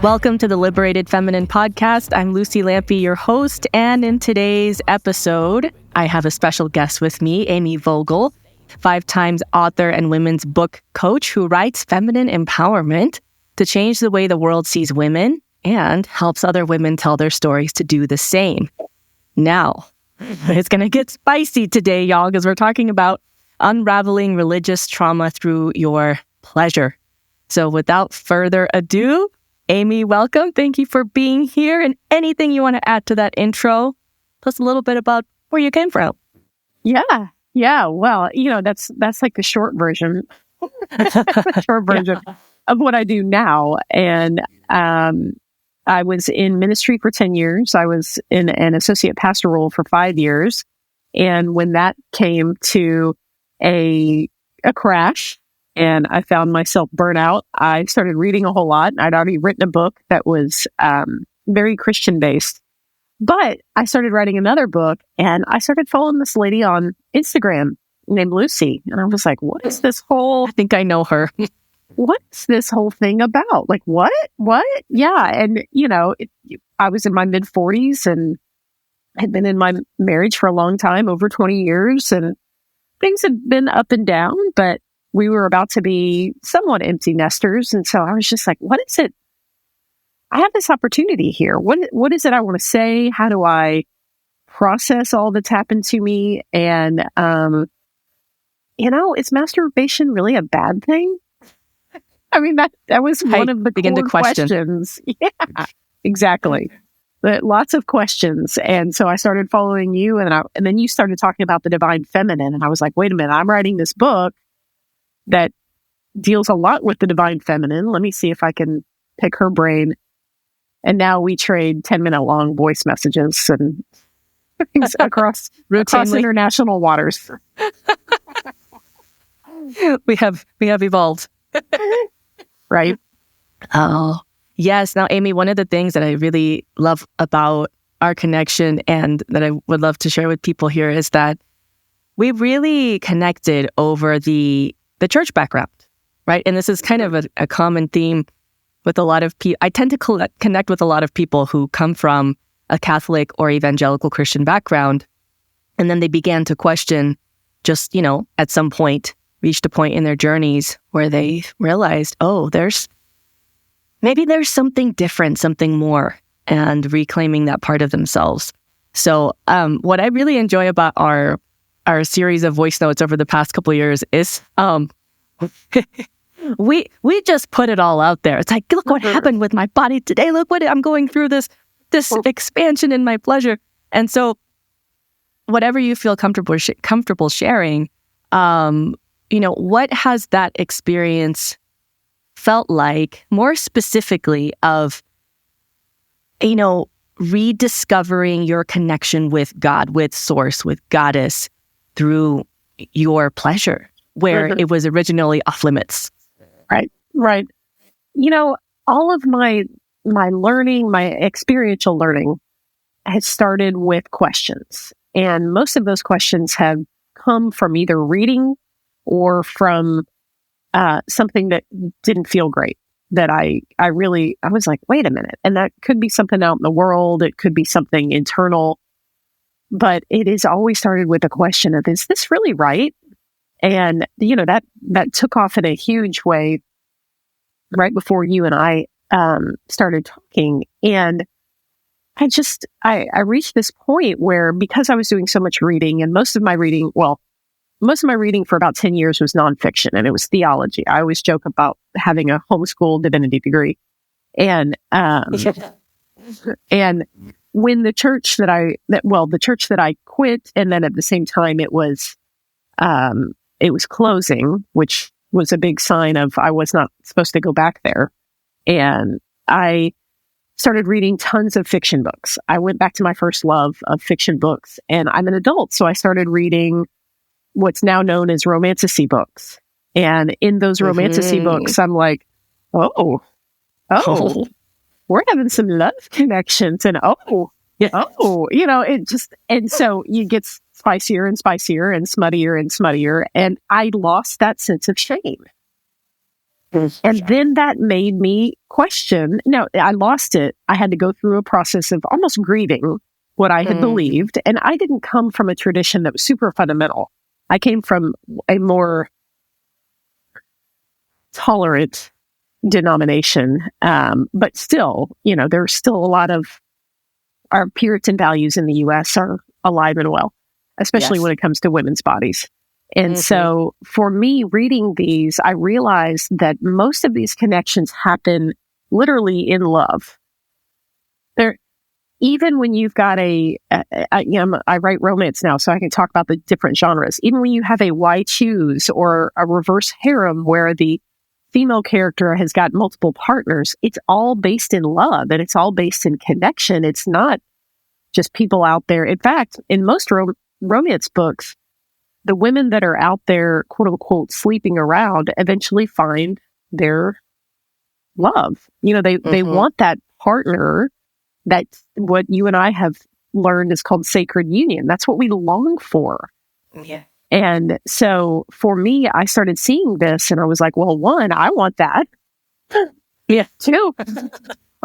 Welcome to the Liberated Feminine Podcast. I'm Lucy Lampy, your host, and in today's episode, I have a special guest with me, Amy Vogel, 5-time author and women's book coach who writes feminine empowerment to change the way the world sees women and helps other women tell their stories to do the same. Now, it's going to get spicy today, y'all, because we're talking about unraveling religious trauma through your pleasure. So without further ado, Amy, welcome. Thank you for being here. And anything you want to add to that intro, plus a little bit about where you came from. Yeah. Well, that's like the short version, of what I do now. And I was in ministry for 10 years. I was in an associate pastor role for 5 years. And when that came to a crash, and I found myself burnt out, I started reading a whole lot. I'd already written a book that was very Christian-based. But I started writing another book, and I started following this lady on Instagram named Lucy. And I was like, what is this whole... I think I know her. What's this whole thing about? Like, what? Yeah. And, I was in my mid-40s and had been in my marriage for a long time, over 20 years. And things had been up and down, but we were about to be somewhat empty nesters. And so I was just like, what is it? I have this opportunity here. What is it I want to say? How do I process all that's happened to me? And, is masturbation really a bad thing? I mean, that was one of the core questions. Yeah, exactly. But lots of questions. And so I started following you, and then you started talking about the divine feminine. And I was like, wait a minute, I'm writing this book that deals a lot with the divine feminine. Let me see if I can pick her brain. And now we trade 10-minute long voice messages and things across international waters. We have evolved. Right? Oh, yes. Now, Amy, one of the things that I really love about our connection and that I would love to share with people here is that we really connected over the church background, right? And this is kind of a common theme with a lot of people. I tend to connect with a lot of people who come from a Catholic or evangelical Christian background, and then they began to question, just, at some point, reached a point in their journeys where they realized, there's something different, something more, and reclaiming that part of themselves. So what I really enjoy about our series of voice notes over the past couple of years is we just put it all out there. It's like, look what happened with my body today. Look what I'm going through, this expansion in my pleasure. And so whatever you feel comfortable sharing, what has that experience felt like, more specifically of, rediscovering your connection with God, with Source, with Goddess through your pleasure, where it was originally off limits. Right. All of my learning, my experiential learning has started with questions. And most of those questions have come from either reading or from something that didn't feel great, that I was like, wait a minute. And that could be something out in the world. It could be something internal. But it has always started with a question of, is this really right? And, that took off in a huge way right before you and I started talking. And I reached this point where, because I was doing so much reading, and most of my reading for about 10 years was nonfiction, and it was theology. I always joke about having a homeschool divinity degree. And and when the church that I quit, and then at the same time it was closing, which was a big sign of I was not supposed to go back there. And I started reading tons of fiction books. I went back to my first love of fiction books, and I'm an adult, so I started reading what's now known as romanticy books. And in those romanticy books, I'm like, oh, we're having some love connections, and it just, and so you get spicier and spicier and smuttier and smuttier. And I lost that sense of shame. And then that made me question. Now, I lost it. I had to go through a process of almost grieving what I had believed. And I didn't come from a tradition that was super fundamental. I came from a more tolerant denomination. But still, there's still a lot of our Puritan values in the U.S. are alive and well, especially when it comes to women's bodies. And so for me, reading these, I realized that most of these connections happen literally in love. Even when you've got I write romance now, so I can talk about the different genres. Even when you have a why choose or a reverse harem where the female character has got multiple partners, it's all based in love and it's all based in connection. It's not just people out there. In fact, in most romance books, the women that are out there, quote unquote, sleeping around eventually find their love. They want that partner. That's what you and I have learned is called sacred union. That's what we long for. Yeah. And so for me, I started seeing this and I was like, well, one, I want that. Yeah. Two,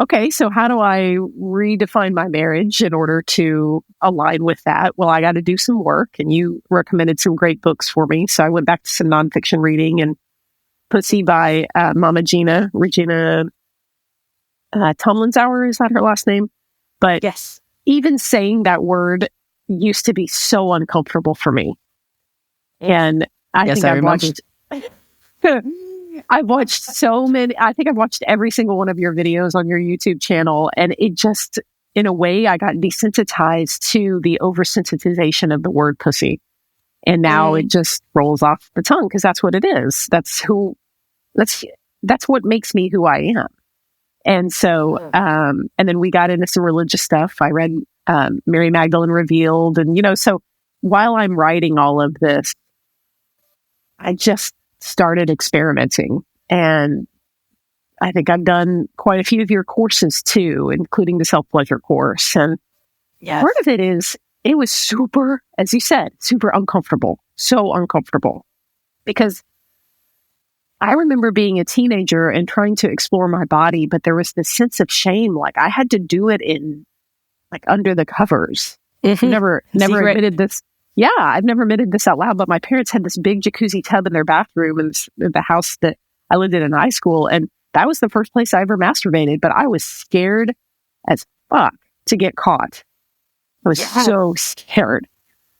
okay, so how do I redefine my marriage in order to align with that? Well, I got to do some work, and you recommended some great books for me. So I went back to some nonfiction reading, and Pussy by Mama Regina Tomlinsour, is that her last name? But yes, even saying that word used to be so uncomfortable for me. And I think I've watched so many. I think I've watched every single one of your videos on your YouTube channel. And it just, in a way, I got desensitized to the oversensitization of the word pussy. And now it just rolls off the tongue because that's what it is. That's what makes me who I am. And so, and then we got into some religious stuff. I read Mary Magdalene Revealed. And, so while I'm writing all of this, I just started experimenting. And I think I've done quite a few of your courses too, including the self-pleasure course. And part of it is, it was super, as you said, super uncomfortable. So uncomfortable. Because I remember being a teenager and trying to explore my body, but there was this sense of shame. Like I had to do it under the covers. Never admitted this. Yeah, I've never admitted this out loud, but my parents had this big jacuzzi tub in their bathroom in the house that I lived in high school. And that was the first place I ever masturbated, but I was scared as fuck to get caught. I was so scared.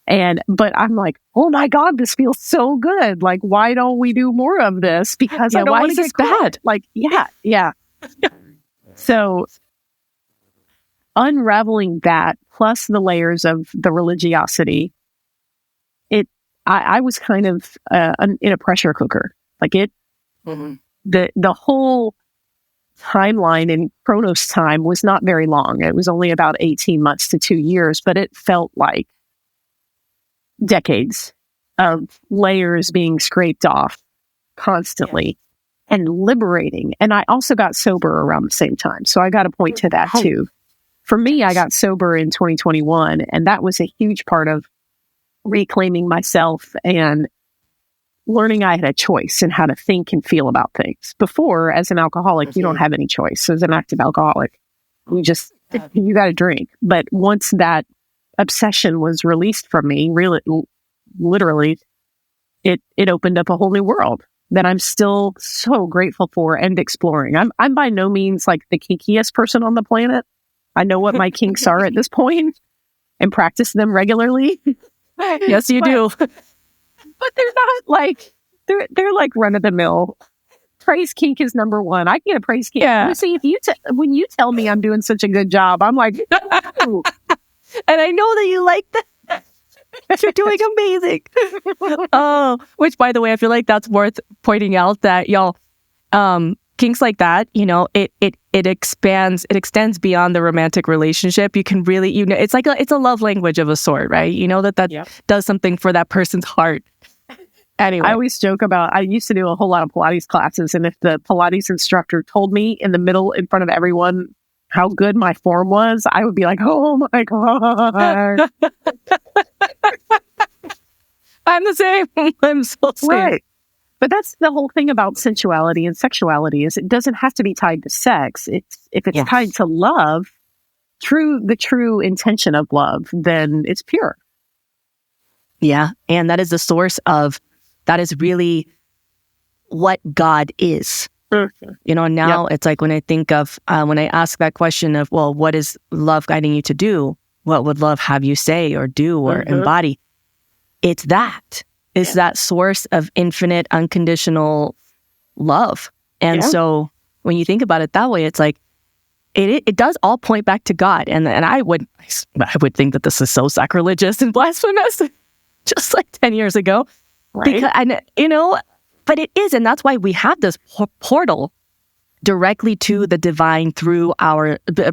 But I'm like, oh my God, this feels so good. Like, why don't we do more of this? Because I don't want to get bad. Like, yeah. So unraveling that plus the layers of the religiosity, I was kind of in a pressure cooker. Like the whole timeline in Chronos time was not very long. It was only about 18 months to 2 years, but it felt like decades of layers being scraped off constantly and liberating. And I also got sober around the same time. So I got to point to that too. For me, I got sober in 2021, and that was a huge part of reclaiming myself and learning I had a choice in how to think and feel about things. Before, as an alcoholic, you don't have any choice. As an active alcoholic, you got to drink. But once that obsession was released from me, really, literally, it opened up a whole new world that I'm still so grateful for and exploring. I'm by no means like the kinkiest person on the planet. I know what my kinks are at this point and practice them regularly. Yes, you do. But they're not like they're like run of the mill. Praise kink is number one. I get a praise kink. Yeah. You see, when you tell me I'm doing such a good job, I'm like, ooh. And I know that you like that. You're doing amazing. Oh, which by the way, I feel like that's worth pointing out that y'all, kinks like that, it extends beyond the romantic relationship. You can really, it's a love language of a sort, right? You know that does something for that person's heart. Anyway, I always joke about, I used to do a whole lot of Pilates classes, and if the Pilates instructor told me in the middle, in front of everyone, how good my form was, I would be like, oh my God. I'm the same. I'm so same. Right. But that's the whole thing about sensuality and sexuality is it doesn't have to be tied to sex. If it's tied to love, the true intention of love, then it's pure. Yeah. And that is the source of, that is really what God is. Mm-hmm. Now it's like when I think of, when I ask that question of, well, what is love guiding you to do? What would love have you say or do or embody? It's that. It's that source of infinite, unconditional love. And so when you think about it that way, it's like, it does all point back to God. And I would think that this is so sacrilegious and blasphemous, just like 10 years ago. Right. Because, but it is. And that's why we have this portal directly to the divine through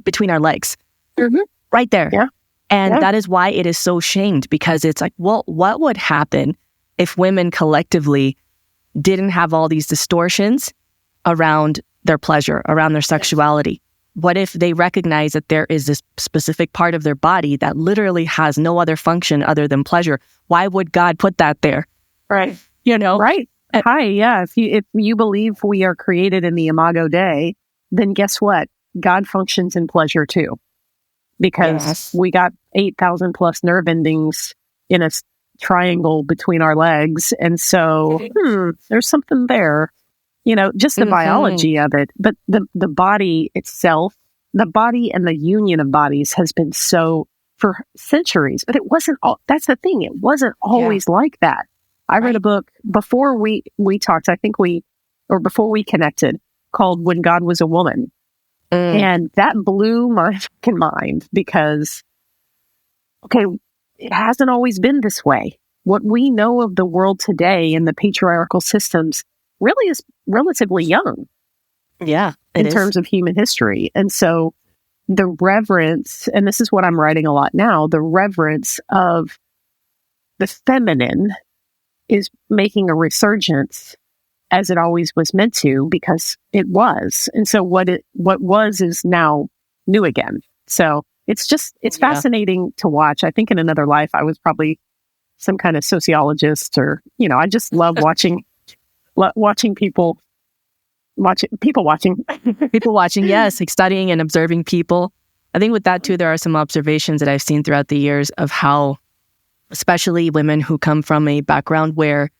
between our legs. Mm-hmm. Right there. Yeah. And that is why it is so shamed, because it's like, well, what would happen if women collectively didn't have all these distortions around their pleasure, around their sexuality? What if they recognize that there is this specific part of their body that literally has no other function other than pleasure? Why would God put that there? Right. Right. Hi. Yeah. If you believe we are created in the Imago Dei, then guess what? God functions in pleasure too, because we got 8,000 plus nerve endings in a triangle between our legs. And so there's something there, just the biology of it. But the body itself, the body and the union of bodies has been so for centuries, but it wasn't that's the thing. It wasn't always like that. I read a book before we talked, before we connected, called When God Was a Woman. And that blew my fucking mind because, it hasn't always been this way. What we know of the world today and the patriarchal systems really is relatively young. Yeah. In terms of human history. And so the reverence, and this is what I'm writing a lot now, the reverence of the feminine is making a resurgence as it always was meant to, because it was. And so what was is now new again. So it's fascinating to watch. I think in another life, I was probably some kind of sociologist or, I just love watching people watching. People watching, yes, like studying and observing people. I think with that too, there are some observations that I've seen throughout the years of how, especially women who come from a background where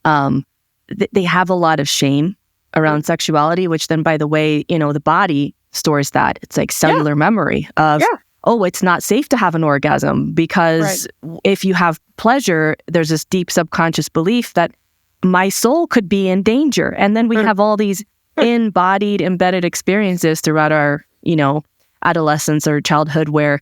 they have a lot of shame around sexuality, which then, by the way, the body stores that. It's like cellular memory of, it's not safe to have an orgasm because if you have pleasure, there's this deep subconscious belief that my soul could be in danger. And then we have all these embodied, embedded experiences throughout our, adolescence or childhood where,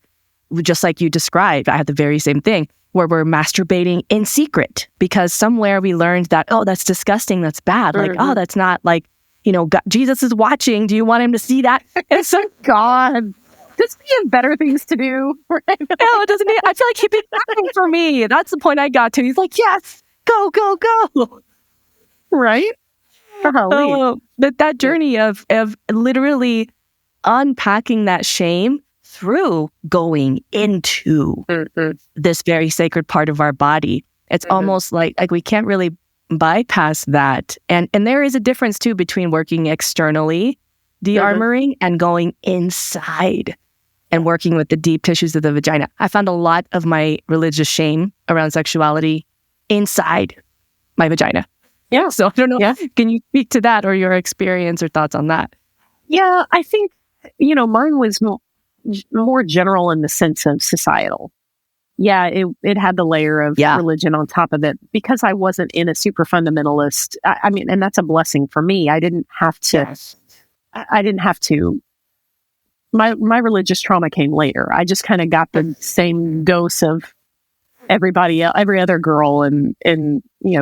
just like you described, I had the very same thing, where we're masturbating in secret because somewhere we learned that, that's disgusting, that's bad. Like, that's not like, God, Jesus is watching. Do you want him to see that? It's so God. Doesn't he have better things to do? No, it doesn't. I feel like he'd be acting for me. That's the point I got to. He's like, yes, go, go, go. Right? That journey of literally unpacking that shame through going into this very sacred part of our body. It's almost like we can't really bypass that. And there is a difference too between working externally, de-armoring, and going inside and working with the deep tissues of the vagina. I found a lot of my religious shame around sexuality inside my vagina. Yeah. So I don't know. Yeah. Can you speak to that or your experience or thoughts on that? Yeah, I think, mine was more general in the sense of societal. Yeah, it had the layer of religion on top of it because I wasn't in a super fundamentalist. I mean, and that's a blessing for me. I didn't have to. Yes. I didn't have to. My religious trauma came later. I just kind of got the same dose of every other girl, and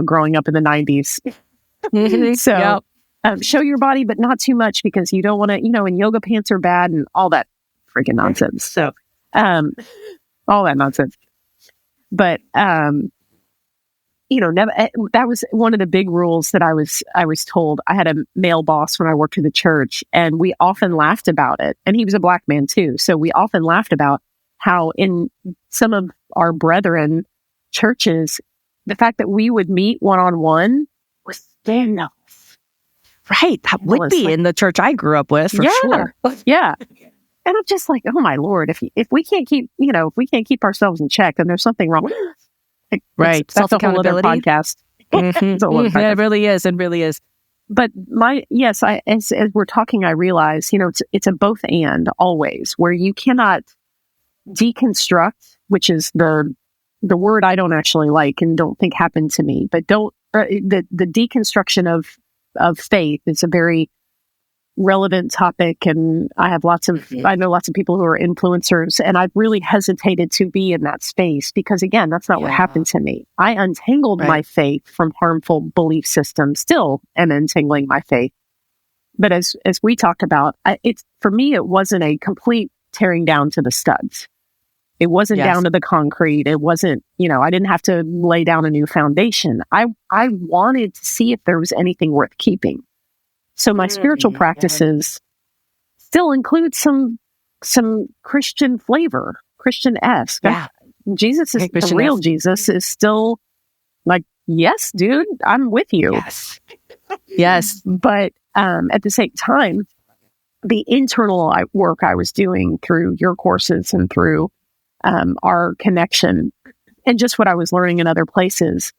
growing up in the 90s. So show your body, but not too much because you don't want to. And yoga pants are bad and all that freaking nonsense. So, all that nonsense. But never. That was one of the big rules that I was told. I had a male boss when I worked in the church, and we often laughed about it. And he was a black man too, so we often laughed about how in some of our brethren churches, the fact that we would meet one-on-one enough. Right. That would be in the church I grew up with, for sure. Yeah. And I'm just like, oh my Lord, if we can't keep, if we can't keep ourselves in check, then there's something wrong. Right. That's a whole other podcast. Mm-hmm. Yeah, it really is. It really is. But as we're talking, I realize, it's a both and always, where you cannot deconstruct, which is the word I don't actually like and don't think happened to me, but the deconstruction of faith is a very relevant topic. And I know lots of people who are influencers, and I've really hesitated to be in that space because, again, that's not what happened to me. I untangled my faith from harmful belief systems, still am untangling my faith. But as we talked about, for me, it wasn't a complete tearing down to the studs. It wasn't down to the concrete. It wasn't, I didn't have to lay down a new foundation. I wanted to see if there was anything worth keeping. So my spiritual practices still include some Christian flavor, Christian-esque. Yeah. Jesus is the real Jesus is still like, yes, dude, I'm with you. Yes. But at the same time, the internal work I was doing through your courses and through our connection and just what I was learning in other places,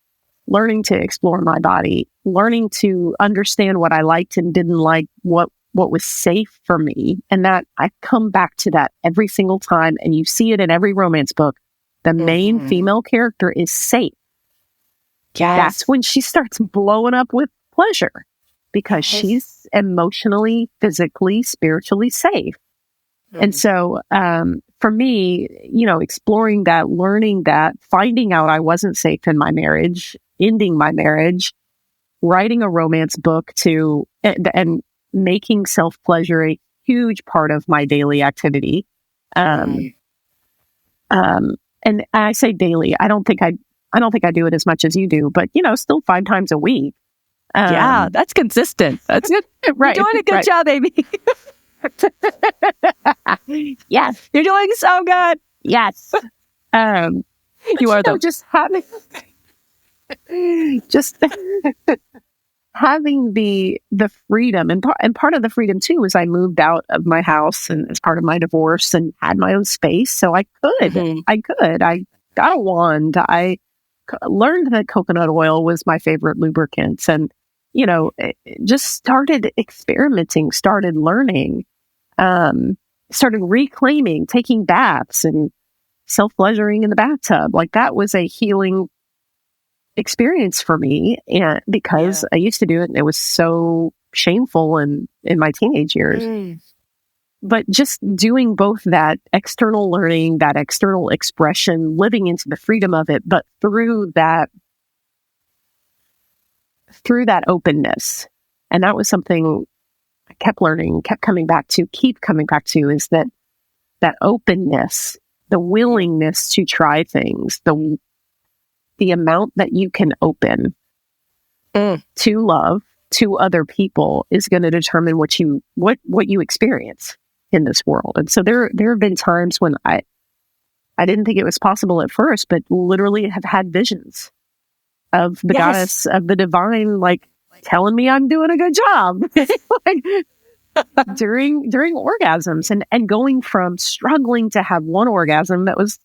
learning to explore my body, learning to understand what I liked and didn't like, what was safe for me. And that I come back to that every single time. And you see it in every romance book. The main female character is safe. Yes. That's when she starts blowing up with pleasure because she's emotionally, physically, spiritually safe. And so, for me, exploring that, learning that, finding out I wasn't safe in my marriage, ending my marriage, writing a romance book and making self-pleasure a huge part of my daily activity. And I say daily, I don't think I do it as much as you do, but still 5 times a week. Yeah, that's consistent. That's good. Right. You're doing a good job, Amy. Yes, you're doing so good. Yes. You are just having having the freedom and part of the freedom too was I moved out of my house and as part of my divorce and had my own space, so I got a wand. I learned that coconut oil was my favorite lubricant, and just started experimenting, started learning, started reclaiming, taking baths and self-pleasuring in the bathtub. Like that was a healing experience for me, and because I used to do it and it was so shameful in my teenage years. But just doing both that external learning, that external expression, living into the freedom of it, but through that openness. And that was something I kept learning, keep coming back to, is that openness, the willingness to try things, the amount that you can open to love, to other people is going to determine what you experience in this world. And so there have been times when I didn't think it was possible at first, but literally have had visions of the goddess of the divine, like telling me I'm doing a good job during orgasms and going from struggling to have one orgasm that was,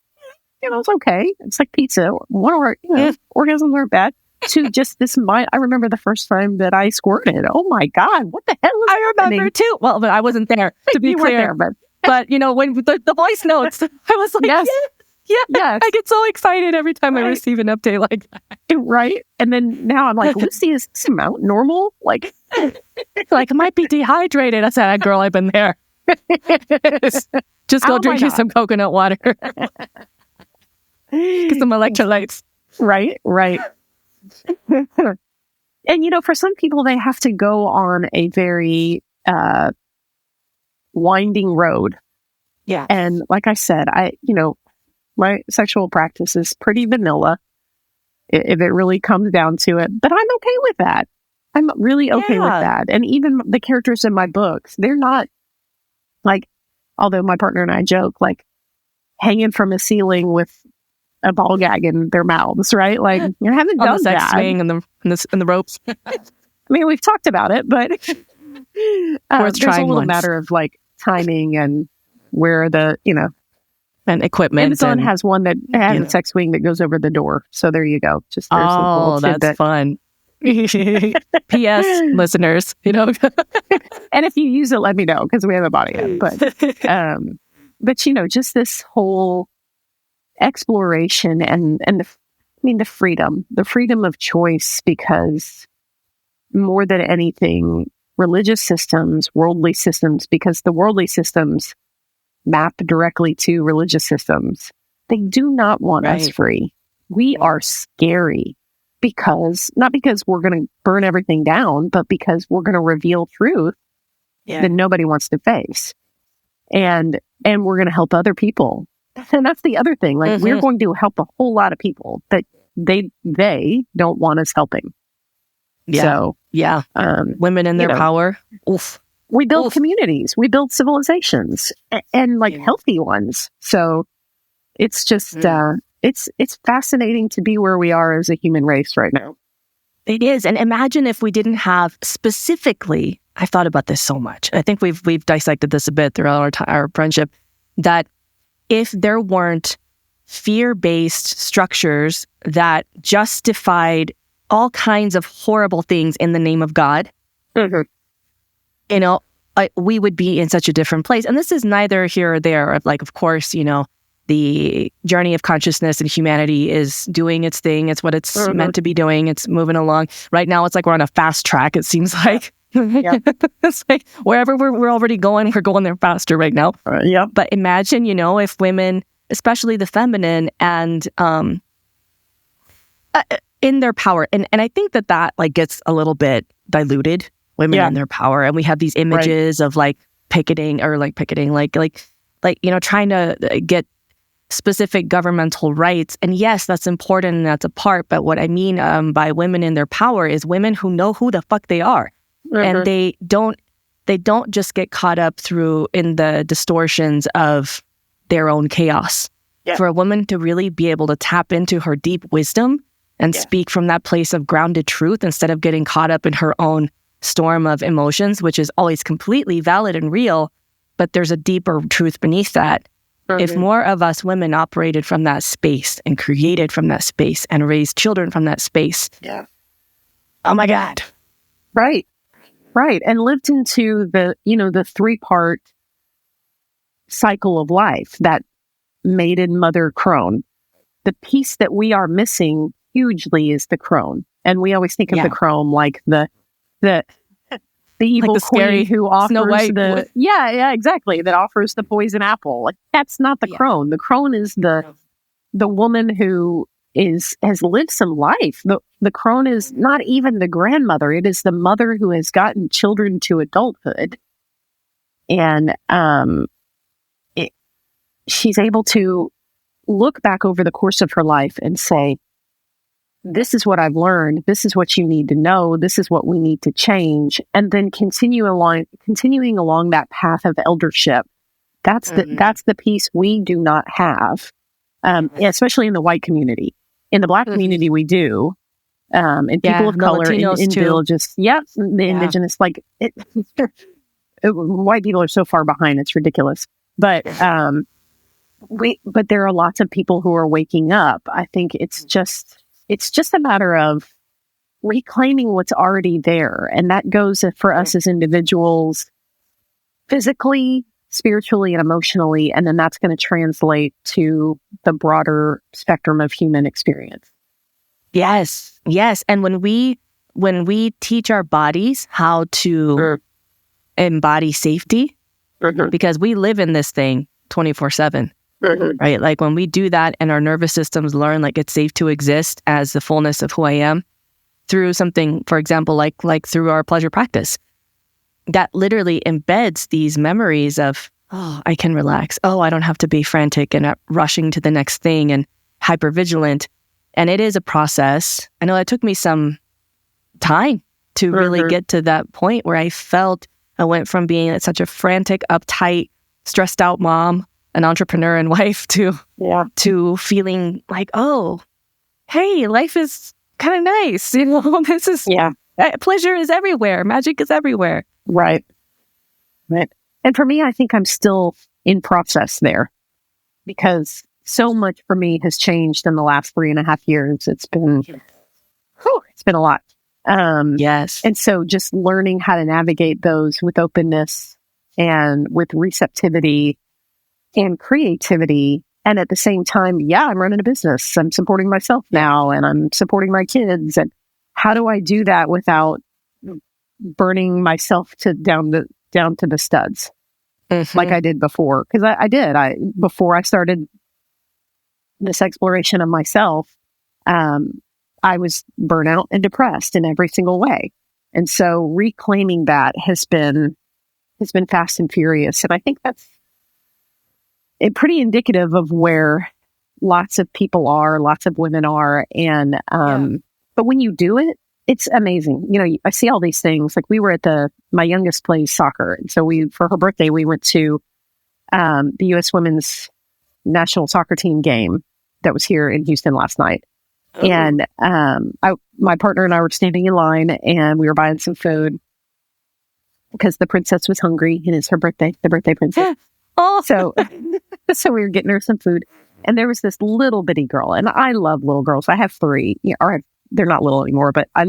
it's okay. It's like pizza. Orgasms aren't bad. To just this mind. I remember the first time that I squirted. Oh my God, what the hell was I remember happening? Too. Well, but I wasn't there, to be clear. There, but when the voice notes, I was like, yes. I get so excited every time I receive an update like that. Right. And then now I'm like, Lucy, is this amount normal? Like it might be dehydrated. I said, girl, I've been there. Just go drink you some coconut water. Get some electrolytes. Right. And, for some people, they have to go on a very winding road. Yeah. And like I said, my sexual practice is pretty vanilla if it really comes down to it. But I'm okay with that. I'm really okay with that. And even the characters in my books, they're not like, although my partner and I joke, like hanging from a ceiling with a ball gag in their mouths, right? Like you haven't done the sex that. swing and the ropes. mean, we've talked about it, but Worth there's a trying little once. matter of like timing and where the, And equipment. Amazon has one that has a sex swing that goes over the door. So there you go. Just there's a little that's tidbit. fun. P.S. listeners, And if you use it, let me know because we haven't bought it yet. But just this whole exploration and the freedom of choice, because more than anything, religious systems, worldly systems, because the worldly systems map directly to religious systems, they do not want us free. We are scary not because we're going to burn everything down, but because we're going to reveal truth that nobody wants to face. And we're going to help other people. And that's the other thing. Like, we're going to help a whole lot of people that they don't want us helping. Yeah. So, women in their power. Oof. We build communities. We build civilizations and healthy ones. So it's just, it's fascinating to be where we are as a human race right now. It is. And imagine if we didn't have specifically, I've thought about this so much. I think we've dissected this a bit throughout our friendship, that if there weren't fear-based structures that justified all kinds of horrible things in the name of God, we would be in such a different place. And this is neither here or there. Of course, the journey of consciousness and humanity is doing its thing. It's what it's meant to be doing. It's moving along. Right now, it's like we're on a fast track, it seems like. It's like wherever we're already going, we're going there faster right now. But imagine, if women, especially the feminine, and in their power, and I think that gets a little bit diluted. Women in their power, and we have these images of picketing, trying to get specific governmental rights. And yes, that's important and that's a part. But what I mean by women in their power is women who know who the fuck they are. And they don't just get caught up in the distortions of their own chaos. For a woman to really be able to tap into her deep wisdom and speak from that place of grounded truth instead of getting caught up in her own storm of emotions, which is always completely valid and real, but there's a deeper truth beneath that. If more of us women operated from that space and created from that space and raised children from that space. Oh my God. Right. And lived into the 3-part cycle of life, that maiden, mother, crone. The piece that we are missing hugely is the crone. And we always think of the crone like the evil the queen scary who offers Snow White. Exactly, that offers the poison apple. Like, that's not the crone. The crone is the woman who has lived some life. The crone is not even the grandmother. It is the mother who has gotten children to adulthood, and she's able to look back over the course of her life and say, this is what I've learned. This is what you need to know. This is what we need to change. And then continuing along that path of eldership. That's the piece we do not have, especially in the white community. In the Black community, we do. And people of color, in villages. The indigenous, white people are so far behind, it's ridiculous. But but there are lots of people who are waking up. I think it's just a matter of reclaiming what's already there. And that goes for us as individuals, physically, spiritually, and emotionally. And then that's going to translate to the broader spectrum of human experience. Yes. And when we teach our bodies how to embody safety, because we live in this thing 24/7. Right? Like, when we do that and our nervous systems learn it's safe to exist as the fullness of who I am through something, for example, like through our pleasure practice, that literally embeds these memories of, oh, I can relax. Oh, I don't have to be frantic and rushing to the next thing and hypervigilant. And it is a process. I know it took me some time to really get to that point where I felt I went from being such a frantic, uptight, stressed out mom, an entrepreneur and wife, to feeling like, oh, hey, life is kind of nice. This is Pleasure is everywhere. Magic is everywhere. Right. Right. And for me, I think I'm still in process there because so much for me has changed in the last 3.5 years. It's been a lot. Yes. And so just learning how to navigate those with openness and with receptivity and creativity. And at the same time, I'm running a business. I'm supporting myself now and I'm supporting my kids. And how do I do that without burning myself down to the studs like I did before? Because I did. Before I started this exploration of myself, I was burnout and depressed in every single way. And so reclaiming that has been fast and furious. And I think that's pretty indicative of where lots of people are, lots of women are. And, but when you do it, it's amazing. You know, I see all these things. Like we were at my youngest plays soccer. And so for her birthday, we went to, the U.S. women's national soccer team game that was here in Houston last night. Oh. And, my partner and I were standing in line and we were buying some food because the princess was hungry and it's her birthday, the birthday princess. Yeah. Oh, so we were getting her some food and there was this little bitty girl and I love little girls. I have 3, they're not little anymore, but I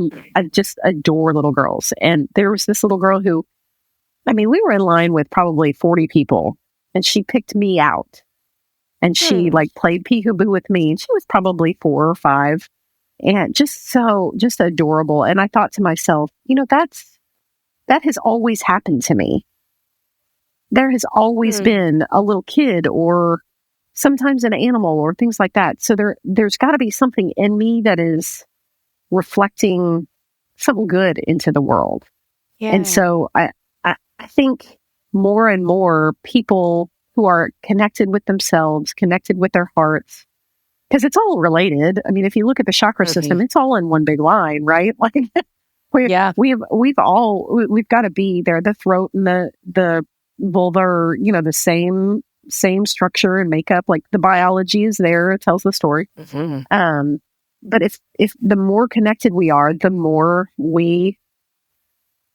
just adore little girls. And there was this little girl who, we were in line with probably 40 people and she picked me out and she played peekaboo with me and she was probably 4 or 5 and just adorable. And I thought to myself, that has always happened to me. There has always been a little kid or sometimes an animal or things like that. So there's got to be something in me that is reflecting something good into the world. Yeah. And so I think more and more people who are connected with themselves, connected with their hearts, because it's all related. If you look at the chakra system, it's all in one big line, right? Like we've got to be there. The throat and the vulva are, the same structure and makeup. Like the biology is there. It tells the story. Mm-hmm. But if the more connected we are, the more we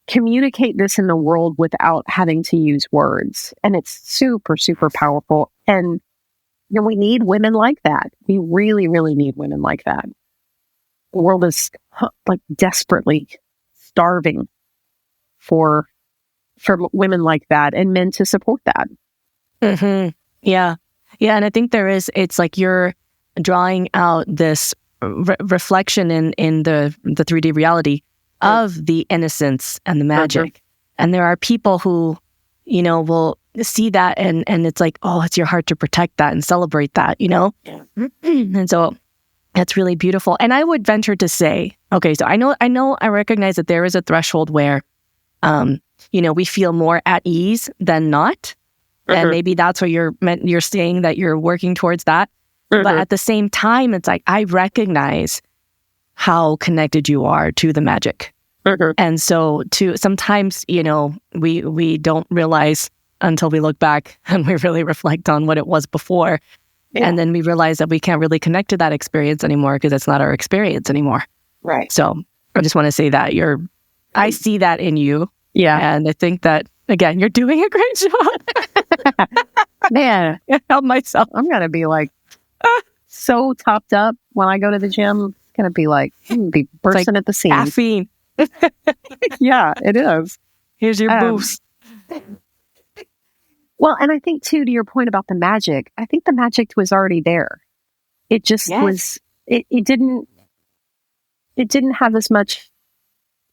communicate this in the world without having to use words. And it's super, super powerful. And we need women like that. We really, really need women like that. The world is desperately starving for women like that and men to support that. Mm-hmm. Yeah. Yeah. And I think it's like you're drawing out this reflection in the 3D reality of the innocence and the magic. And there are people who, will see that and it's like, oh, it's your heart to protect that and celebrate that, Yeah. And so that's really beautiful. And I would venture to say, okay, so I recognize that there is a threshold where, we feel more at ease than not. And maybe that's what you're saying, that you're working towards that. But at the same time, it's like, I recognize how connected you are to the magic. And so sometimes, we don't realize until we look back and we really reflect on what it was before. Yeah. And then we realize that we can't really connect to that experience anymore because it's not our experience anymore. Right. So I just want to say that I see that in you. Yeah. And I think that, again, you're doing a great job. Man, I help myself. I'm going to be so topped up when I go to the gym. It's going to be be bursting at the seams. Caffeine. Yeah, it is. Here's your boost. Well, and I think too, to your point about the magic, I think the magic was already there. It just was, it didn't have as much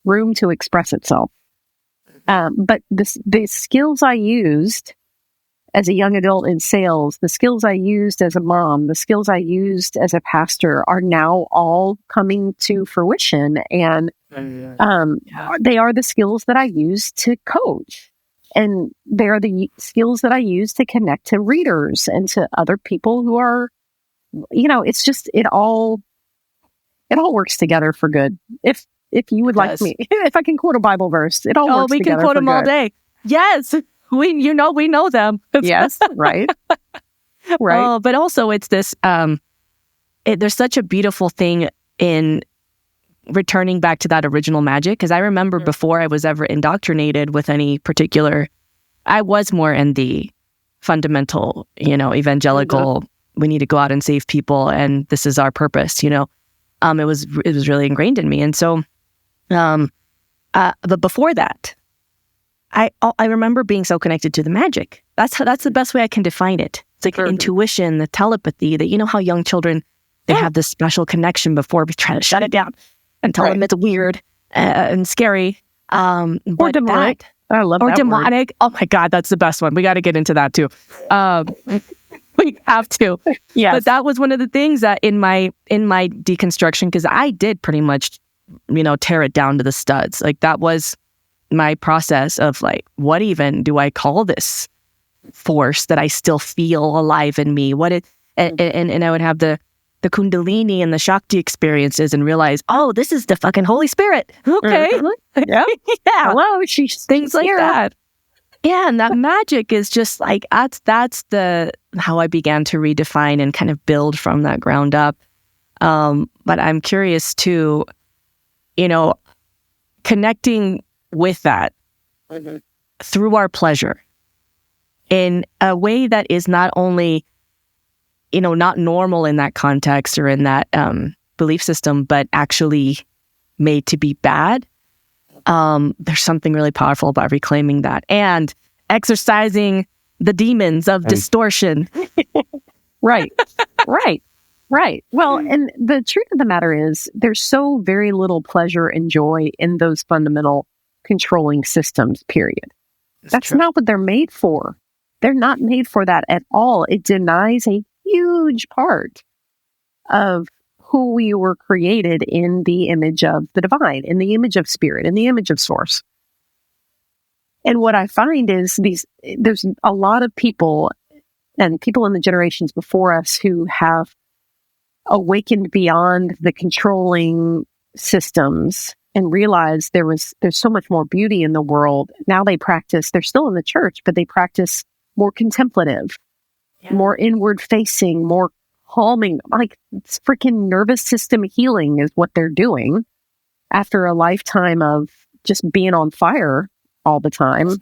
room to express itself. But the skills I used as a young adult in sales, the skills I used as a mom, the skills I used as a pastor are now all coming to fruition. And they are the skills that I use to coach. And they are the skills that I use to connect to readers and to other people who are, it's just, it all works together for good. If you would like me, if I can quote a Bible verse, it all works together. We can quote them all day. Yes. We know them. Yes. Right. Right. Oh, but also it's this, there's such a beautiful thing in returning back to that original magic. Because I remember before I was ever indoctrinated with any particular, I was more in the fundamental, evangelical, we need to go out and save people and this is our purpose, it was really ingrained in me. And so, but before that, I remember being so connected to the magic. That's the best way I can define it. It's like intuition, the telepathy, that how young children, they have this special connection before we try to shut it down and tell them it's weird and scary. Or demonic. I love that. Or demonic. Word. Oh my God, that's the best one. We got to get into that too. We have to. Yes. But that was one of the things that in my deconstruction, because I did pretty much, tear it down to the studs. Like that was my process of like, what even do I call this force that I still feel alive in me? And I would have the Kundalini and the Shakti experiences and realize, oh, this is the fucking Holy Spirit. Okay. Yeah. Yeah. Hello. She's things like here. that. Yeah. And that magic is just like, that's how I began to redefine and kind of build from that ground up. But I'm curious too, connecting with that through our pleasure in a way that is not only not normal in that context or in that belief system, but actually made to be bad. There's something really powerful about reclaiming that and exercising the demons of distortion. Right. Well, and the truth of the matter is there's so very little pleasure and joy in those fundamental controlling systems, period. That's true. Not what they're made for. They're not made for that at all. It denies a huge part of who we were created in the image of the divine, in the image of spirit, in the image of source. And what I find is there's a lot of people and people in the generations before us who have awakened beyond the controlling systems and realized there's so much more beauty in the world. Now they're still in the church, but they practice more contemplative, more inward facing, more calming, like it's freaking nervous system healing is what they're doing after a lifetime of just being on fire all the time.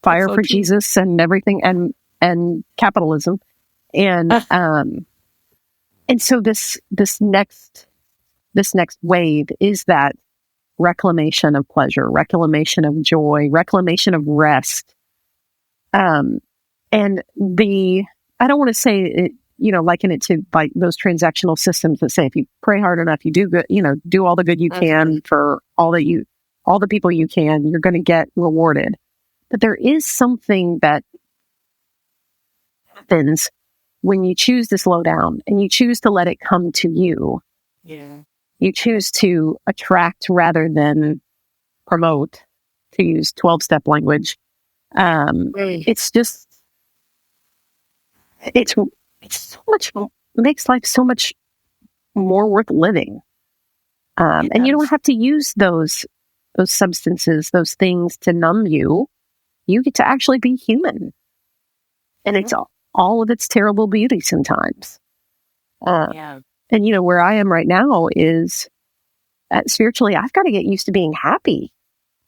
Fire for Jesus and everything and capitalism. And so this next wave is that reclamation of pleasure, reclamation of joy, reclamation of rest. And I don't want to say it, liken it to like those transactional systems that say if you pray hard enough, you do good, do all the good you can for all the people you can, you're going to get rewarded. But there is something that happens when you choose to slow down and you choose to let it come to you. Yeah. You choose to attract rather than promote, to use 12-step language. It's just, it's so much, makes life so much more worth living. And you don't have to use those substances, those things to numb you. You get to actually be human. And it's all of its terrible beauty sometimes. And where I am right now is spiritually, I've got to get used to being happy.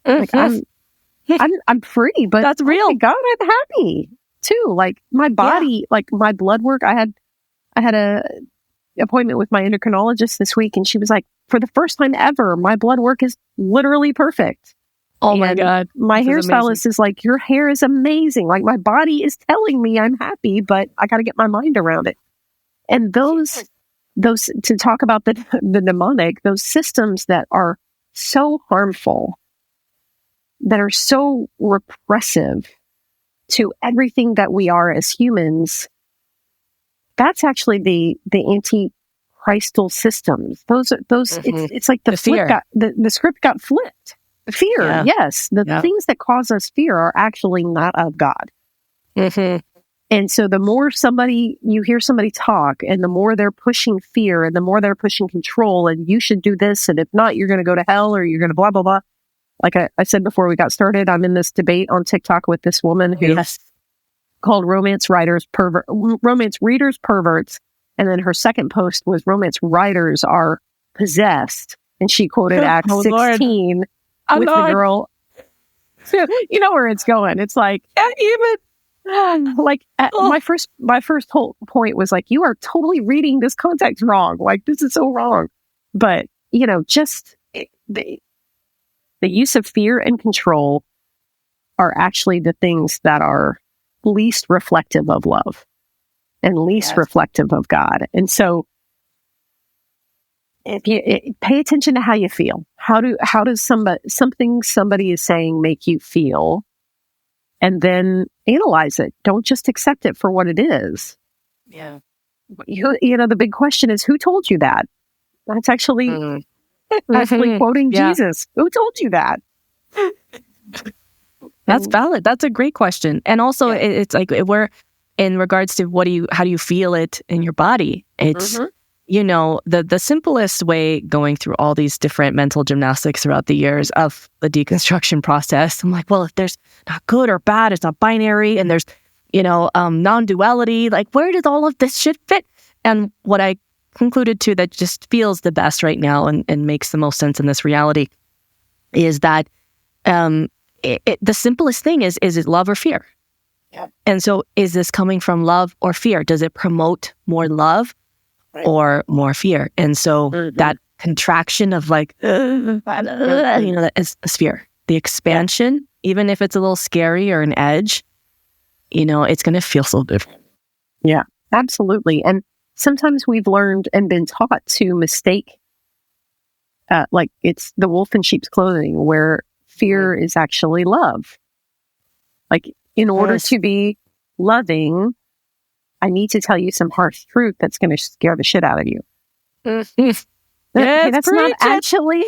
Like I'm free, but that's real. Oh my God, I'm happy too. Like my body, like my blood work. I had a appointment with my endocrinologist this week, and she was like, for the first time ever, my blood work is literally perfect. Oh my God. My hairstylist is like, your hair is amazing. Like my body is telling me I'm happy, but I got to get my mind around it. And those to talk about the demonic, those systems that are so harmful, that are so repressive to everything that we are as humans, that's actually the anti-Christal systems. It's like the fear. The script got flipped. The fear, yes. The things that cause us fear are actually not of God. Mm-hmm. And so the more you hear somebody talk, and the more they're pushing fear, and the more they're pushing control, and you should do this, and if not, you're going to go to hell, or you're going to blah, blah, blah. Like I said before we got started, I'm in this debate on TikTok with this woman who's called romance readers perverts. And then her second post was romance writers are possessed. And she quoted Acts Oh, Lord. 16 Oh, with the Lord. girl. You know where it's going. It's like, my first whole point was like, you are totally reading this context wrong. Like, this is so wrong. But, just the use of fear and control are actually the things that are least reflective of love and least reflective of God. And so if you pay attention to how you feel, how does something somebody is saying make you feel, and then analyze it. Don't just accept it for what it is. Yeah. The big question is, who told you that? That's actually quoting Jesus. Who told you that? That's valid. That's a great question. And also, it's like we're in regards to how do you feel it in your body? It's the simplest way, going through all these different mental gymnastics throughout the years of the deconstruction process. I'm like, well, if there's not good or bad, it's not binary, and there's non-duality. Like, where does all of this shit fit? And what I concluded to that just feels the best right now and makes the most sense in this reality is that the simplest thing is it love or fear? Yeah. And so is this coming from love or fear? Does it promote more love or more fear? And so that contraction of like, that is fear. The expansion, even if it's a little scary or an edge, it's going to feel so different. Yeah, absolutely. And sometimes we've learned and been taught to mistake, like it's the wolf in sheep's clothing, where fear is actually love. Like, in order to be loving, I need to tell you some harsh truth that's going to scare the shit out of you. It's not actually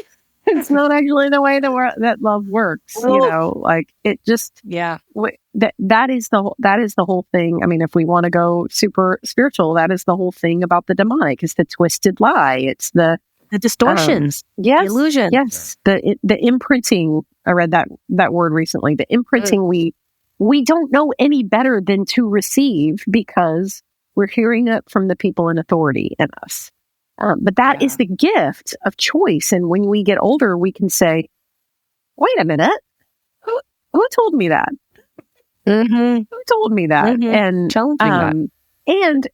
the way that love works. Like, it just that is the whole thing. I mean, if we want to go super spiritual, that is the whole thing about the demonic. It's the twisted lie. It's the distortions, the illusion. Yes, the imprinting. I read that word recently. The imprinting. We don't know any better than to receive, because we're hearing it from the people in authority in us. But that is the gift of choice. And when we get older, we can say, wait a minute, who told me that? Who told me that? And challenging that. And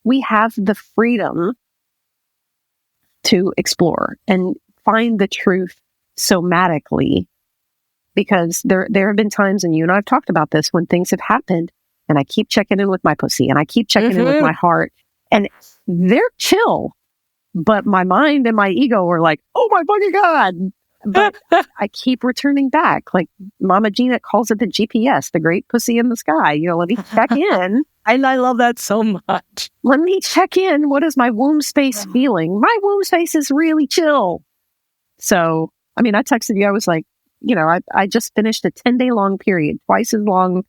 we have the freedom to explore and find the truth somatically. Because there have been times, and you and I have talked about this, when things have happened, and I keep checking in with my pussy, and I keep checking in with my heart, and they're chill, but my mind and my ego are like, oh my fucking God. But I keep returning back. Like Mama Gina calls it the GPS, the great pussy in the sky. Let me check in. I love that so much. Let me check in. What is my womb space feeling? My womb space is really chill. So, I mean, I texted you, I was like, I just finished a 10-day long period, twice as long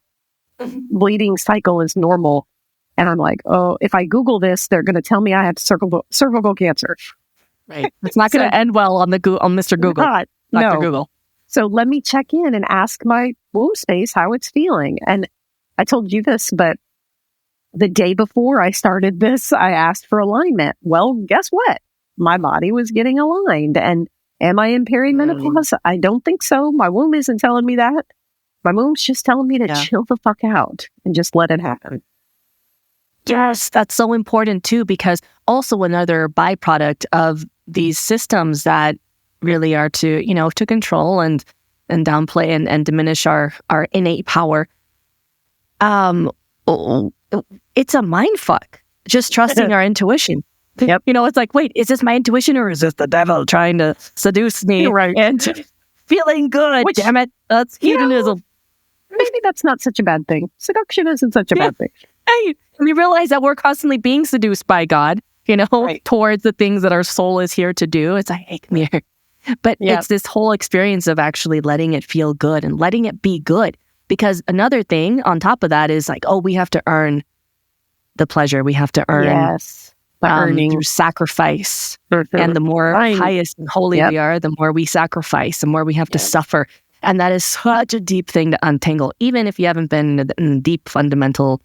bleeding cycle as normal. And I'm like, oh, if I Google this, they're going to tell me I have cervical cancer. Right. It's not going to end well on Mr. Google. Dr. Google. So let me check in and ask my womb space how it's feeling. And I told you this, but the day before I started this, I asked for alignment. Well, guess what? My body was getting aligned. And am I in perimenopause? I don't think so. My womb isn't telling me that. My womb's just telling me to chill the fuck out and just let it happen. Yes, that's so important too, because also another byproduct of these systems that really are to control and downplay and diminish our innate power. It's a mind fuck. Just trusting our intuition. Yep. It's like, wait, is this my intuition or is this the devil trying to seduce me? Right. And feeling good. Damn it. That's hedonism. Maybe that's not such a bad thing. Seduction isn't such a bad thing. Hey, we realize that we're constantly being seduced by God, towards the things that our soul is here to do. It's like, hey, come here. But it's this whole experience of actually letting it feel good and letting it be good. Because another thing on top of that is like, oh, we have to earn the pleasure. We have to earn through sacrifice. And the more pious and holy we are, the more we sacrifice, the more we have to suffer. And that is such a deep thing to untangle, even if you haven't been in deep fundamentalism.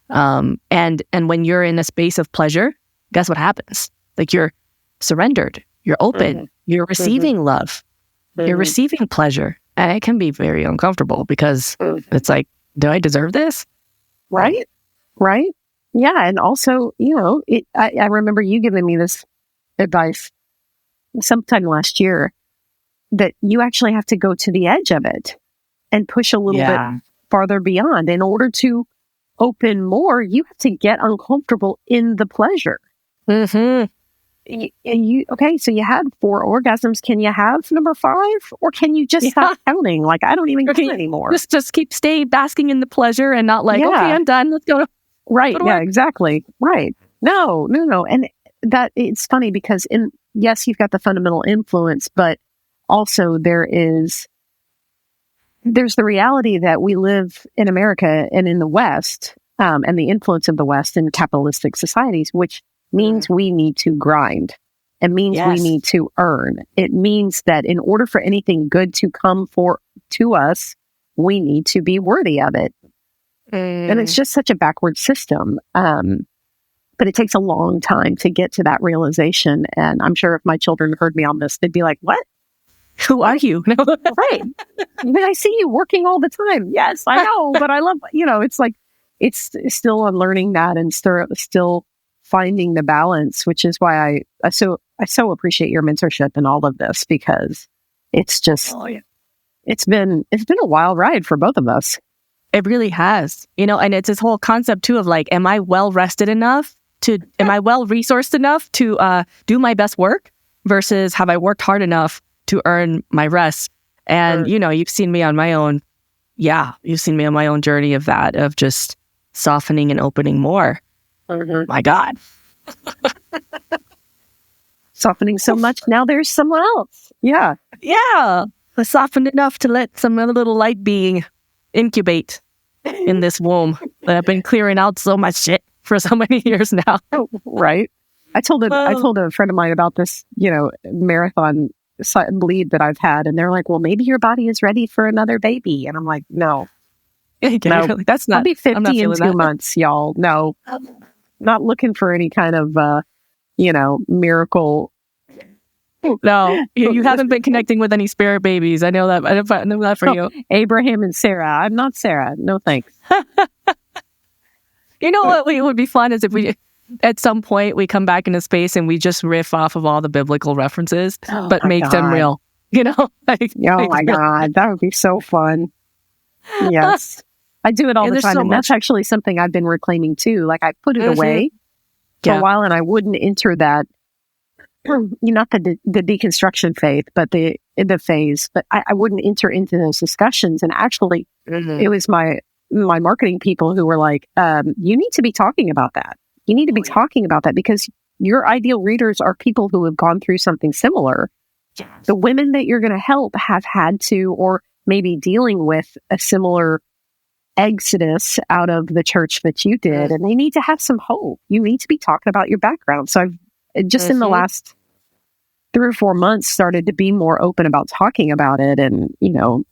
And when you're in a space of pleasure, guess what happens? Like you're surrendered. You're open. You're receiving love. You're receiving pleasure. And it can be very uncomfortable because it's like, do I deserve this? Right. Right. Yeah. And also, I remember you giving me this advice sometime last year that you actually have to go to the edge of it and push a little bit farther beyond. In order to open more, you have to get uncomfortable in the pleasure. Okay, so you had 4 orgasms. Can you have number 5? Or can you just stop counting? Like, I don't even count anymore. Just stay basking in the pleasure and not like, okay, I'm done. Let's go. Right. Yeah, exactly. Right. No. And that it's funny because yes, you've got the fundamental influence, but also there's the reality that we live in America and in the West, and the influence of the West in capitalistic societies, which means we need to grind. It means we need to earn. It means that in order for anything good to come to us, we need to be worthy of it. And it's just such a backward system. But it takes a long time to get to that realization. And I'm sure if my children heard me on this, they'd be like, what? Who are you? Right. But I see you working all the time. Yes, I know. But I love, it's like, it's still unlearning that and still finding the balance, which is why I so appreciate your mentorship and all of this, because it's just, it's been a wild ride for both of us. It really has, and it's this whole concept too of like, am I well rested enough am I well resourced enough to do my best work versus have I worked hard enough to earn my rest? And, you've seen me on my own. Yeah. You've seen me on my own journey of that, of just softening and opening more. My God. Softening so much. Now there's someone else. Yeah. Yeah. I softened enough to let some other little light being incubate in this womb that I've been clearing out so much shit for so many years now. Right. I told a friend of mine about this, marathon bleed that I've had, and they're like, well, maybe your body is ready for another baby. And I'm like, no. No, that's not. I'll be 50 in 2 months, y'all. No. Not looking for any kind of, miracle. No, you haven't been connecting with any spirit babies. I know that. I know that for you. Abraham and Sarah. I'm not Sarah. No thanks. You know what would be fun is if we, at some point, we come back into space and we just riff off of all the biblical references, but make them real. Oh my God, that would be so fun. Yes. I do it all the time. And that's actually something I've been reclaiming too. Like I put it away for a while and I wouldn't enter that, not the deconstruction faith, but the phase, but I wouldn't enter into those discussions. And actually it was my marketing people who were like, you need to be talking about that. You need to be talking about that because your ideal readers are people who have gone through something similar. Yes. The women that you're going to help have had to, or maybe dealing with a similar exodus out of the church that you did, and they need to have some hope. You need to be talking about your background. So I've just in the last 3 or 4 months started to be more open about talking about it. And,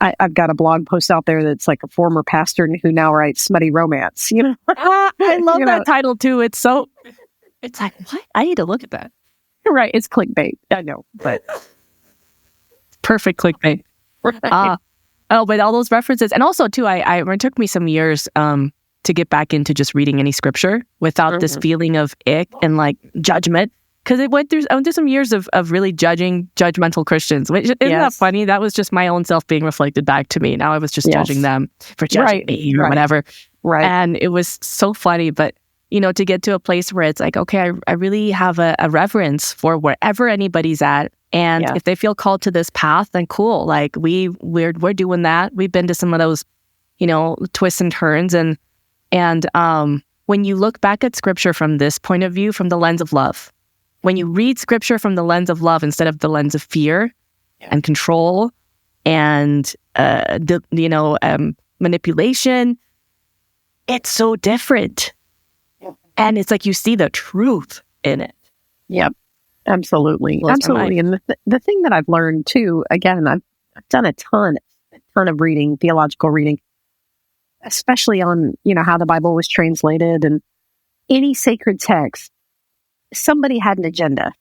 I've got a blog post out there that's like a former pastor who now writes smutty romance, I love that title too. It's like, what? I need to look at that. Right. It's clickbait. I know, but perfect clickbait. Right. But all those references, and also too, it took me some years to get back into just reading any scripture without this feeling of ick and like judgment, because I went through some years of really judging judgmental Christians. Which isn't that funny? That was just my own self being reflected back to me. Now I was just judging them for judging me or whatever. Right. And it was so funny, but to get to a place where it's like, okay, I really have a reverence for wherever anybody's at. And if they feel called to this path, then cool. Like we're doing that. We've been to some of those, twists and turns. And when you look back at scripture from this point of view, from the lens of love, when you read scripture from the lens of love instead of the lens of fear and control and manipulation, it's so different. And it's like you see the truth in it. Yep. Absolutely. Absolutely. And the thing that I've learned too, again, I've done a ton of reading, theological reading, especially on, how the Bible was translated, and any sacred text, somebody had an agenda.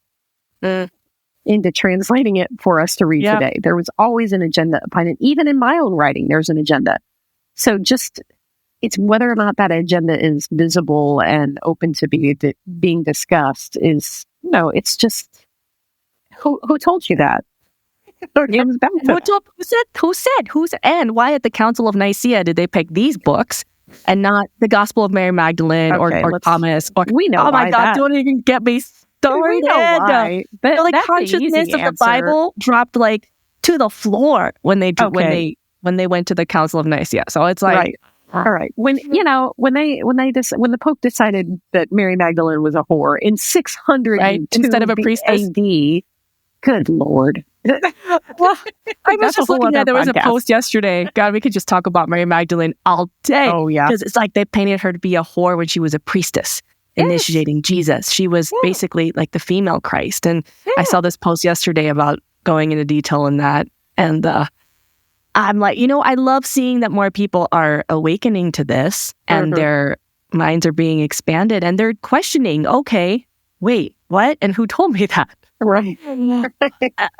into translating it for us to read today. There was always an agenda behind it. Even in my own writing, there's an agenda. So it's whether or not that agenda is visible and open to being discussed is, it's just, who told you that? Who said? And why at the Council of Nicaea did they pick these books and not the Gospel of Mary Magdalene or Thomas? We know. Oh my God! Don't even get me started. We know why. The consciousness of the Bible dropped to the floor when they went to the Council of Nicaea. So it's like, right. All right. When the Pope decided that Mary Magdalene was a whore in 602 instead of a priestess AD. Good Lord. Well, I was just looking at, there was a post yesterday. God, we could just talk about Mary Magdalene all day. Oh, yeah. Because it's like they painted her to be a whore when she was a priestess initiating Jesus. She was basically like the female Christ. And I saw this post yesterday about going into detail in that. And I'm like, I love seeing that more people are awakening to this and their minds are being expanded and they're questioning, okay, wait, what? And who told me that? Right.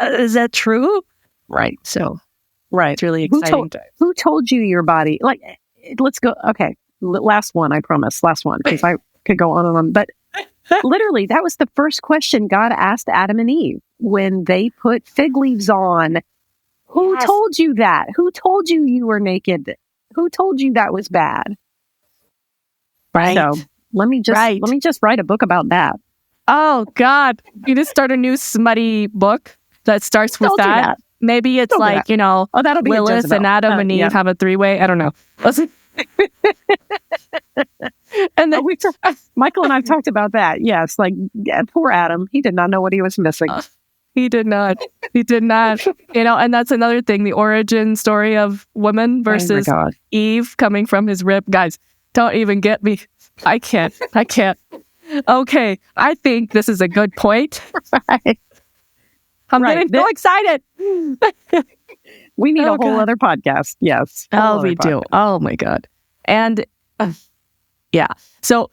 Is that true? Right. So, right. It's really exciting. Who told you your body? Let's go. Okay. Last one, I promise. Last one, because I could go on and on. But literally, that was the first question God asked Adam and Eve when they put fig leaves on. Who told you that? Who told you were naked? Who told you that was bad? Right. So let me just write a book about that. Oh, God. You just start a new smutty book that starts with that. Maybe it's that'll be Lilith and Adam and Eve have a three-way. I don't know. And then Michael and I talked about that. Yes, poor Adam. He did not know what he was missing. He did not. And that's another thing, the origin story of woman versus Eve coming from his rib. Guys, don't even get me. I can't. Okay, I think this is a good point. Right. I'm getting so excited. We need a whole other podcast. Yes. Oh, we do. Oh, my God. And so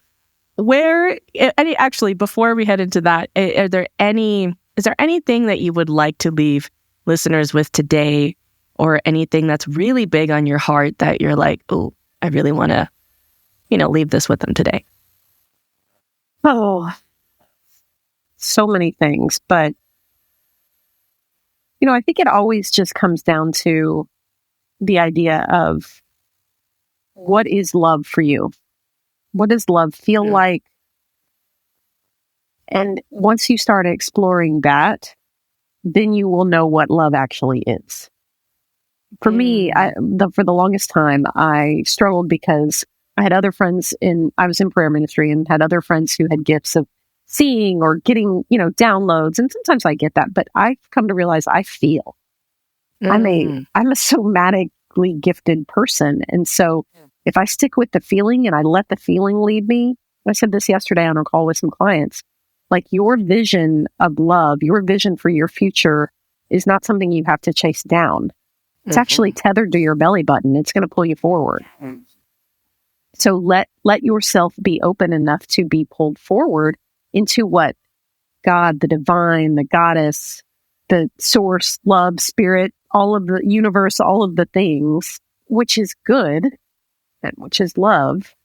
actually, before we head into that, is there anything that you would like to leave listeners with today, or anything that's really big on your heart that you're like, oh, I really want to, leave this with them today? Oh, so many things. But, I think it always just comes down to the idea of what is love for you? What does love feel like? And once you start exploring that, then you will know what love actually is. For me, for the longest time, I struggled because I had other friends I was in prayer ministry and had other friends who had gifts of seeing or getting, downloads. And sometimes I get that, but I've come to realize I feel. I'm a somatically gifted person. And so if I stick with the feeling and I let the feeling lead me, I said this yesterday on a call with some clients, your vision of love, your vision for your future is not something you have to chase down. It's actually tethered to your belly button. It's going to pull you forward. So let yourself be open enough to be pulled forward into what God, the divine, the goddess, the source, love, spirit, all of the universe, all of the things, which is good and which is love,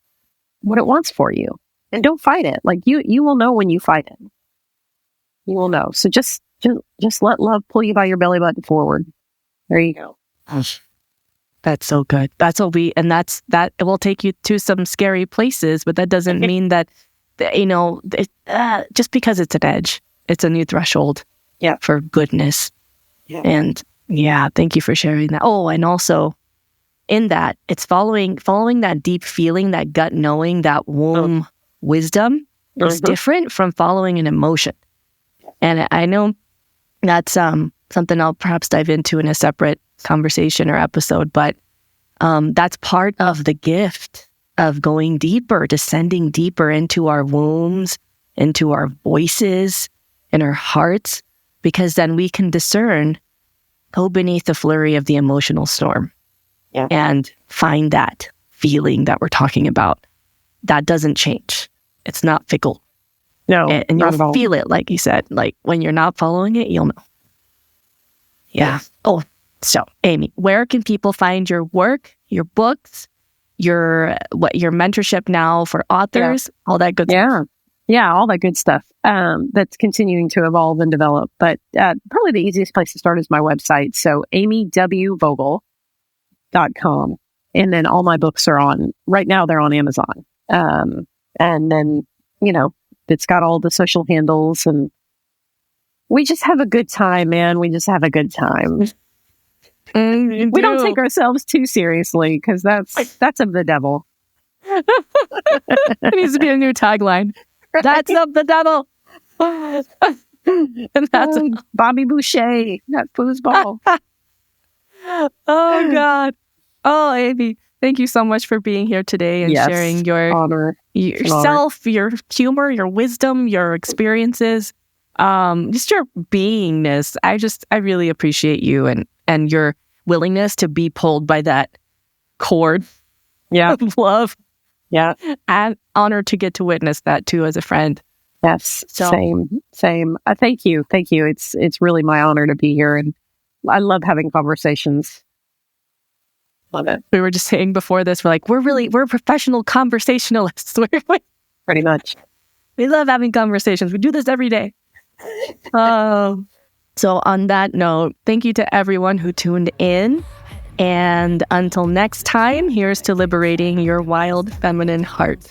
what it wants for you. And don't fight it. You will know when you fight it. You will know. So just let love pull you by your belly button forward. There you go. That's so good. That's what that it will take you to some scary places, but that doesn't mean that, just because it's an edge, it's a new threshold for goodness. Yeah. And thank you for sharing that. Oh, and also in that, it's following that deep feeling, that gut knowing, that womb wisdom is different from following an emotion. And I know that's something I'll perhaps dive into in a separate conversation or episode, but that's part of the gift of going deeper, descending deeper into our wombs, into our voices, in our hearts, because then we can discern, go beneath the flurry of the emotional storm and find that feeling that we're talking about. That doesn't change. It's not fickle. No, and not at you'll all. feel it, like you said. Like when you're not following it, you'll know. Yeah. Oh, so Amy, where can people find your work, your books, your mentorship now for authors, all that good stuff? Yeah, all that good stuff that's continuing to evolve and develop. But probably the easiest place to start is my website. So amywvogel.com. And then all my books are right now they're on Amazon. And then, it's got all the social handles, and we just have a good time, man. We just have a good time. We don't take ourselves too seriously, because that's of the devil. It needs to be a new tagline. That's of the devil. And that's Bobby Boucher, that foosball. Oh, God. Oh, Amy, thank you so much for being here today and sharing yourself, your humor, your wisdom, your experiences, just your beingness. I really appreciate you and your willingness to be pulled by that cord of love. Yeah. And honored to get to witness that too as a friend. Yes. So, same. Thank you. It's really my honor to be here, and I love having conversations. Love it. We were just saying before this, we're professional conversationalists. Pretty much. We love having conversations. We do this every day. So on that note, thank you to everyone who tuned in. And until next time, here's to liberating your wild feminine heart.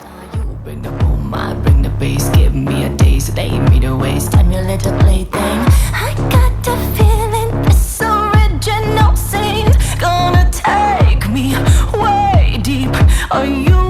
Bring the boom, I bring the bass, give me a taste, they me the waste, I'm your little plaything. I got the feeling this original scene's gonna take me way deep. Are you